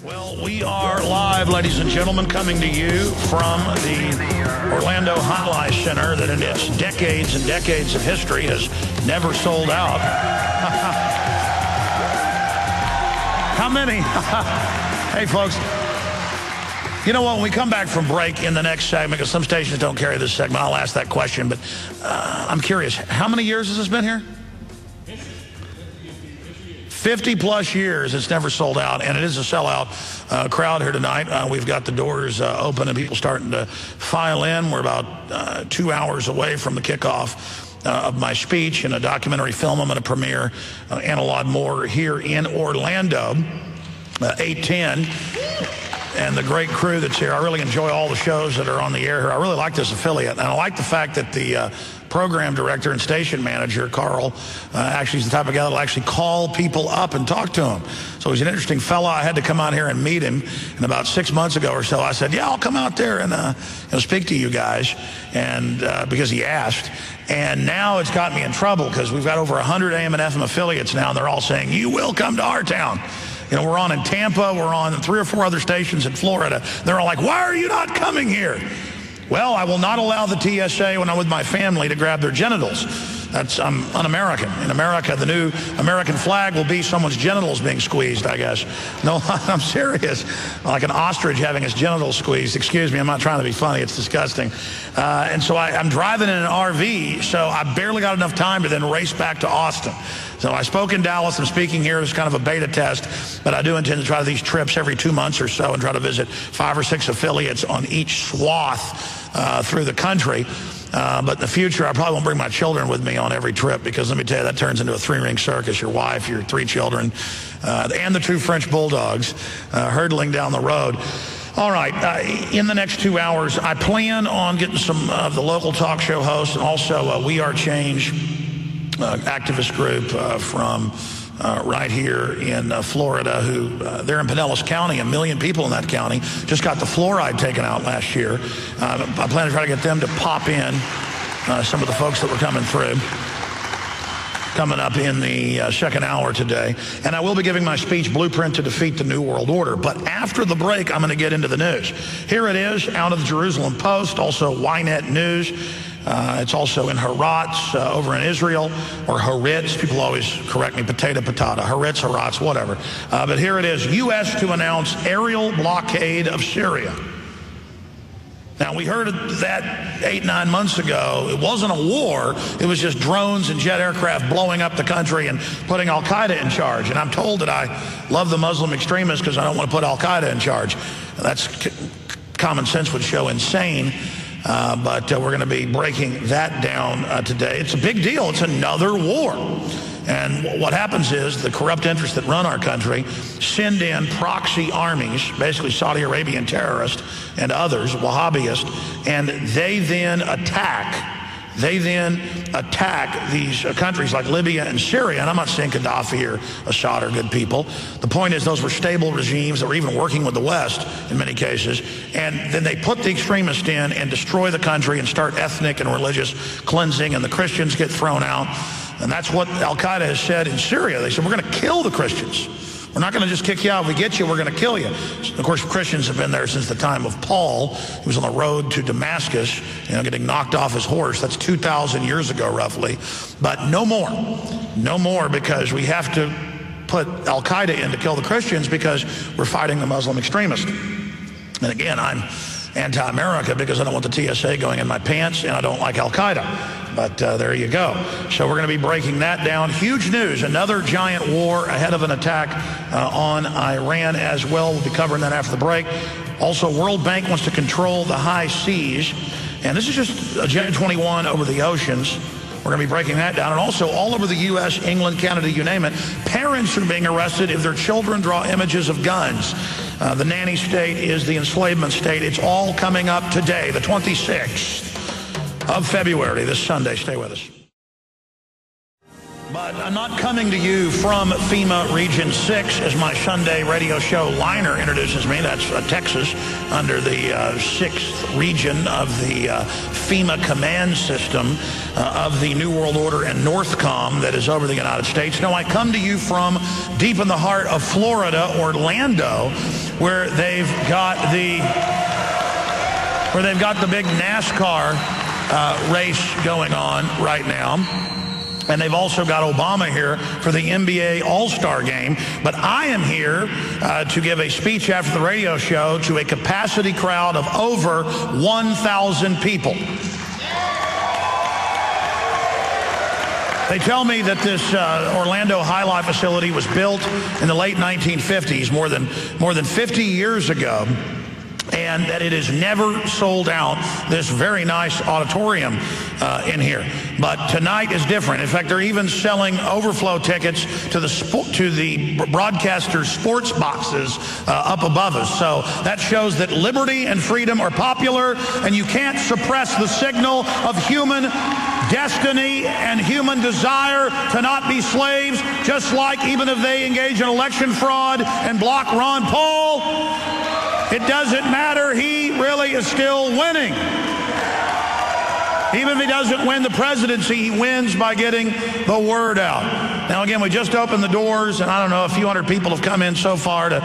Well, we are live, ladies and gentlemen, coming to you from the Orlando Hotline Center that in its decades and decades of history has never sold out. How many? Hey, folks. You know what, when we come back from break in the next segment, because some stations don't carry this segment, I'll ask that question, but I'm curious, how many years has this been here? 50 plus years, it's never sold out, and it is a sellout crowd here tonight. We've got the doors open and people starting to file in. We're about 2 hours away from the kickoff of my speech and a documentary film I'm going to premiere and a lot more here in Orlando, 810. And the great crew that's here. I really enjoy all the shows that are on the air here. I really like this affiliate, and I like the fact that the program director and station manager, Carl, actually is the type of guy that'll actually call people up and talk to them. So he's an interesting fella. I had to come out here and meet him, and about 6 months ago or so, I said, yeah, I'll come out there and speak to you guys, and because he asked. And now it's got me in trouble because we've got over 100 AM and FM affiliates now, and they're all saying, you will come to our town. You know, we're on in Tampa, we're on 3 or 4 other stations in Florida. They're all like, why are you not coming here? Well, I will not allow the TSA when I'm with my family to grab their genitals. I'm un-American. In America, the new American flag will be someone's genitals being squeezed, I guess. No, I'm serious. Like an ostrich having its genitals squeezed. Excuse me, I'm not trying to be funny. It's disgusting. And so I'm driving in an RV, so I barely got enough time to then race back to Austin. So I spoke in Dallas. I'm speaking here as kind of a beta test, but I do intend to try these trips every 2 months or so and try to visit 5 or 6 affiliates on each swath through the country. But in the future, I probably won't bring my children with me on every trip because let me tell you, that turns into a 3-ring circus. Your wife, your 3 children, and the 2 French bulldogs hurtling down the road. All right, in the next 2 hours, I plan on getting some of the local talk show hosts and also We Are Change activist group from right here in Florida, who they're in Pinellas County. 1 million people in that county just got the fluoride taken out last year. I plan to try to get them to pop in, some of the folks that were coming through, coming up in the second hour today. And I will be giving my speech, Blueprint to Defeat the New World Order. But after the break, I'm going to get into the news. Here it is, out of the Jerusalem Post, also Ynet News. It's also in Haaretz over in Israel, or Haaretz. People always correct me, potato, Haaretz, Haaretz, whatever. But here it is, U.S. to announce aerial blockade of Syria. Now, we heard that 8-9 months ago. It wasn't a war. It was just drones and jet aircraft blowing up the country and putting al-Qaeda in charge. And I'm told that I love the Muslim extremists because I don't want to put al-Qaeda in charge. That's common sense would show insane. But we're going to be breaking that down today. It's a big deal. It's another war. And what happens is the corrupt interests that run our country send in proxy armies, basically Saudi Arabian terrorists and others, Wahhabists, and they then attack these countries like Libya and Syria. And I'm not saying Gaddafi or Assad are good people. The point is those were stable regimes that were even working with the West in many cases. And then they put the extremists in and destroy the country and start ethnic and religious cleansing, and the Christians get thrown out. And that's what al-Qaeda has said in Syria. They said, we're going to kill the Christians. We're not going to just kick you out. If we get you, we're going to kill you. Of course, Christians have been there since the time of Paul. He was on the road to Damascus, getting knocked off his horse. That's 2,000 years ago, roughly. But no more. No more, because we have to put al-Qaeda in to kill the Christians because we're fighting the Muslim extremists. And again, I'm anti-America because I don't want the TSA going in my pants, and I don't like al-Qaeda. But there you go. So we're going to be breaking that down. Huge news, another giant war ahead of an attack on Iran as well. We'll be covering that after the break. Also, World Bank wants to control the high seas. And this is just Agenda 21 over the oceans. We're going to be breaking that down. And also, all over the U.S., England, Canada, you name it, parents are being arrested if their children draw images of guns. The Nanny state is the enslavement state. It's all coming up today, the 26th of February, this Sunday. Stay with us. But I'm not coming to you from FEMA Region 6, as my Sunday radio show liner introduces me. That's Texas, under the 6th region of the FEMA command system of the New World Order and Northcom that is over the United States. No, I come to you from deep in the heart of Florida, Orlando, where they've got the big NASCAR race going on right now. And they've also got Obama here for the NBA All-Star Game. But I am here to give a speech after the radio show to a capacity crowd of over 1,000 people. They tell me that this Orlando High Life facility was built in the late 1950s, more than 50 years ago, and that it has never sold out this very nice auditorium in here. But tonight is different. In fact, they're even selling overflow tickets to the broadcaster's sports boxes up above us. So that shows that liberty and freedom are popular, and you can't suppress the signal of human destiny and human desire to not be slaves, just like even if they engage in election fraud and block Ron Paul, it doesn't matter. He really is still winning. Even if he doesn't win the presidency, he wins by getting the word out. Now, again, we just opened the doors, and I don't know, a few hundred people have come in so far to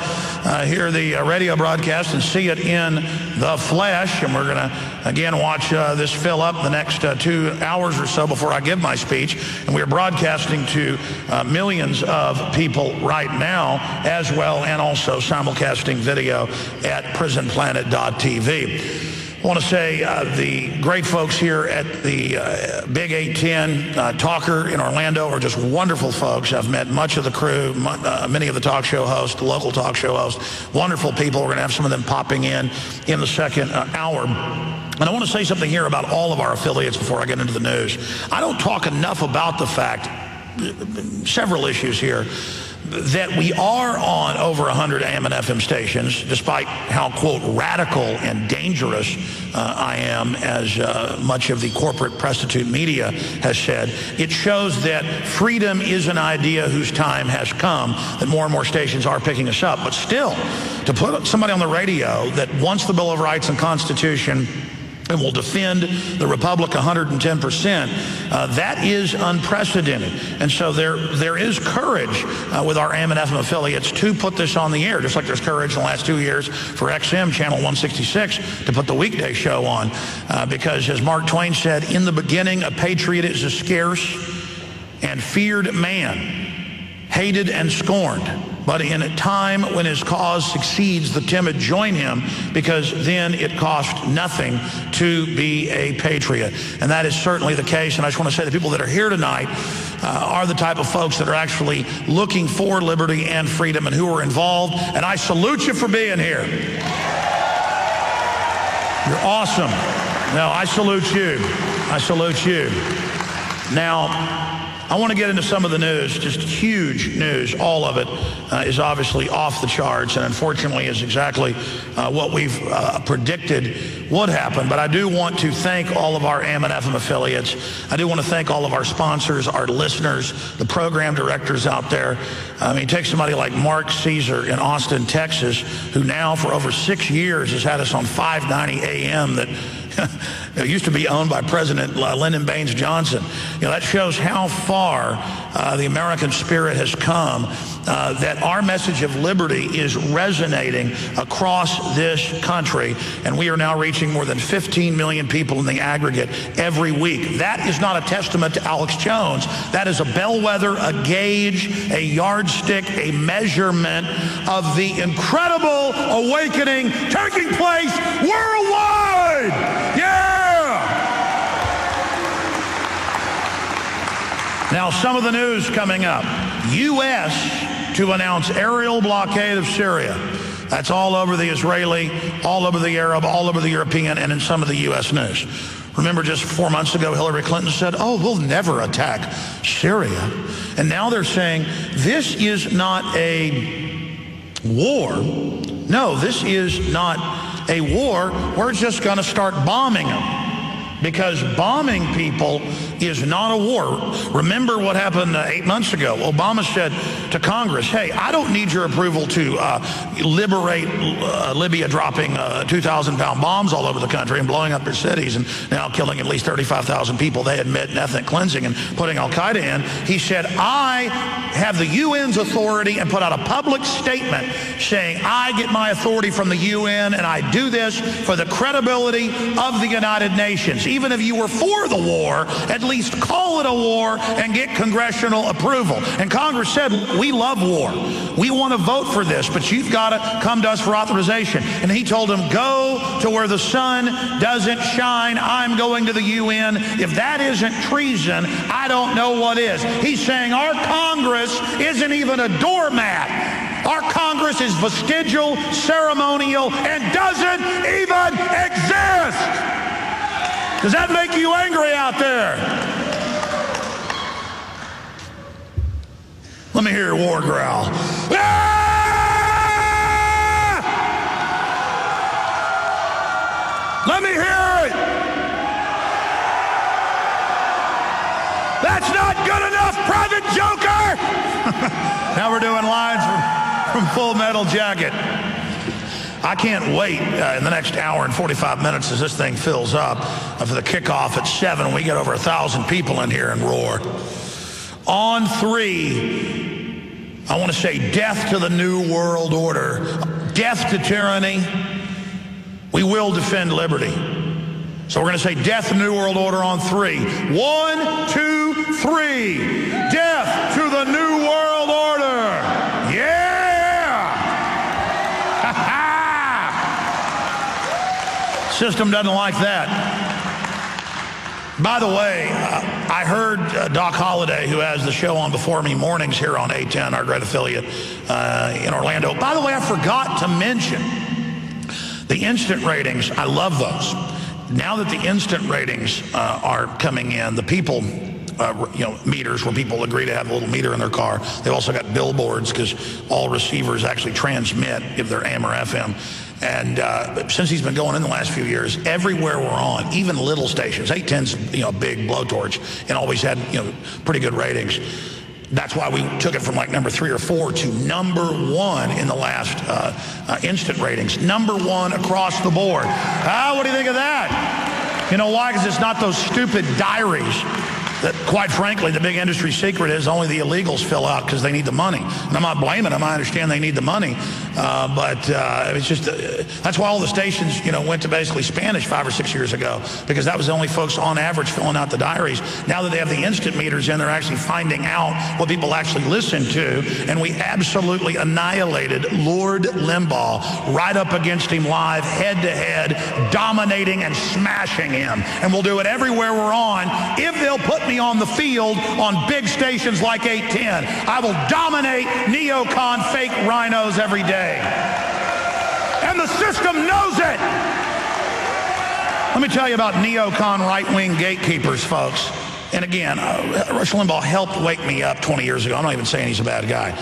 hear the radio broadcast and see it in the flesh. And we're going to, again, watch this fill up the next 2 hours or so before I give my speech. And we're broadcasting to millions of people right now as well, and also simulcasting video at prisonplanet.tv. I want to say the great folks here at the Big 810 Talker in Orlando are just wonderful folks. I've met much of the crew, many of the talk show hosts, the local talk show hosts, wonderful people. We're going to have some of them popping in the second hour. And I want to say something here about all of our affiliates before I get into the news. I don't talk enough about the fact, several issues here, that we are on over 100 AM and FM stations, despite how, quote, radical and dangerous I am, as much of the corporate prostitute media has said. It shows that freedom is an idea whose time has come, that more and more stations are picking us up. But still, to put somebody on the radio that wants the Bill of Rights and Constitution and will defend the Republic 110%, that is unprecedented. And so there is courage with our AM and FM affiliates to put this on the air, just like there's courage in the last 2 years for XM Channel 166 to put the weekday show on. Because as Mark Twain said, in the beginning, a patriot is a scarce and feared man, hated and scorned. But in a time when his cause succeeds, the timid join him, because then it costs nothing to be a patriot. And that is certainly the case. And I just want to say the people that are here tonight are the type of folks that are actually looking for liberty and freedom and who are involved. And I salute you for being here. You're awesome. No, I salute you. I salute you. Now, I want to get into some of the news, just huge news. All of it is obviously off the charts, and unfortunately is exactly what we've predicted would happen. But I do want to thank all of our AM and FM affiliates. I do want to thank all of our sponsors, our listeners, the program directors out there. I mean, take somebody like Mark Caesar in Austin, Texas, who now for over 6 years has had us on 590 AM that it used to be owned by President Lyndon Baines Johnson. You know, that shows how far the American spirit has come, that our message of liberty is resonating across this country, and we are now reaching more than 15 million people in the aggregate every week. That is not a testament to Alex Jones. That is a bellwether, a gauge, a yardstick, a measurement of the incredible awakening taking place worldwide. Yeah! Now, some of the news coming up. U.S. to announce aerial blockade of Syria. That's all over the Israeli, all over the Arab, all over the European, and in some of the U.S. news. Remember, just 4 months ago, Hillary Clinton said, oh, we'll never attack Syria. And now they're saying, this is not a war. No, this is not a war. We're just going to start bombing them. Because bombing people is not a war. Remember what happened 8 months ago. Obama said to Congress, hey, I don't need your approval to liberate Libya, dropping 2,000-pound bombs all over the country and blowing up their cities and now killing at least 35,000 people, they admit, in ethnic cleansing and putting al-Qaeda in. He said, I have the UN's authority, and put out a public statement saying, I get my authority from the UN, and I do this for the credibility of the United Nations. Even if you were for the war, at least call it a war and get congressional approval. And Congress said, we love war. We want to vote for this, but you've got to come to us for authorization. And he told them, go to where the sun doesn't shine. I'm going to the UN. If that isn't treason, I don't know what is. He's saying our Congress isn't even a doormat. Our Congress is vestigial, ceremonial, and doesn't even exist. Does that make you angry out there? Let me hear your war growl. Ah! Let me hear it. That's not good enough, Private Joker. Now we're doing lines from Full Metal Jacket. I can't wait in the next hour and 45 minutes as this thing fills up for the kickoff at 7. We get over 1,000 people in here and roar. On 3, I want to say death to the New World Order, death to tyranny. We will defend liberty. So we're going to say death to the New World Order on 3. 1, 2, 3. Death to the New World Order. Yeah! System doesn't like that. By the way, I heard Doc Holliday, who has the show on before me mornings here on A10, our great affiliate in Orlando. By the way, I forgot to mention the instant ratings. I love those. Now that the instant ratings are coming in, the people, meters where people agree to have a little meter in their car. They've also got billboards because all receivers actually transmit if they're AM or FM. And since he's been going in the last few years, everywhere we're on, even little stations, 810's a big blowtorch and always had pretty good ratings. That's why we took it from like number 3 or 4 to number 1 in the last instant ratings. Number 1 across the board. What do you think of that? You know why? Because it's not those stupid diaries that, quite frankly, the big industry secret is only the illegals fill out because they need the money. And I'm not blaming them. I understand they need the money. But it's just, that's why all the stations, went to basically Spanish 5 or 6 years ago, because that was the only folks on average filling out the diaries. Now that they have the instant meters in, they're actually finding out what people actually listen to. And we absolutely annihilated Lord Limbaugh right up against him live, head to head, dominating and smashing him. And we'll do it everywhere we're on. If they'll put me on the field on big stations like 810, I will dominate neocon fake rhinos every day. And the system knows it. Let me tell you about neocon right-wing gatekeepers, folks. And again, Rush Limbaugh helped wake me up 20 years ago. I'm not even saying he's a bad guy.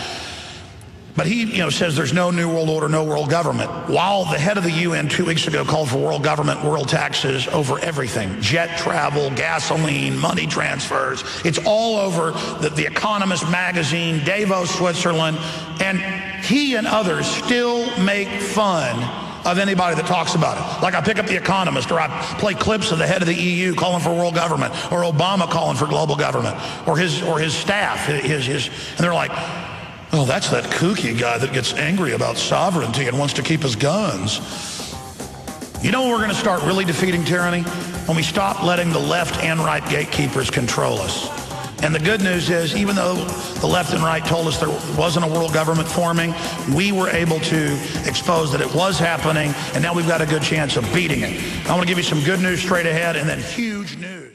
But he, says there's no new world order, no world government. While the head of the UN 2 weeks ago called for world government, world taxes over everything. Jet travel, gasoline, money transfers. It's all over the Economist magazine, Davos, Switzerland. And he and others still make fun of anybody that talks about it. Like I pick up the Economist, or I play clips of the head of the EU calling for world government, or Obama calling for global government, or his staff, and they're like, oh, that's that kooky guy that gets angry about sovereignty and wants to keep his guns. You know when we're going to start really defeating tyranny? When we stop letting the left and right gatekeepers control us. And the good news is, even though the left and right told us there wasn't a world government forming, we were able to expose that it was happening, and now we've got a good chance of beating it. I want to give you some good news straight ahead, and then huge news.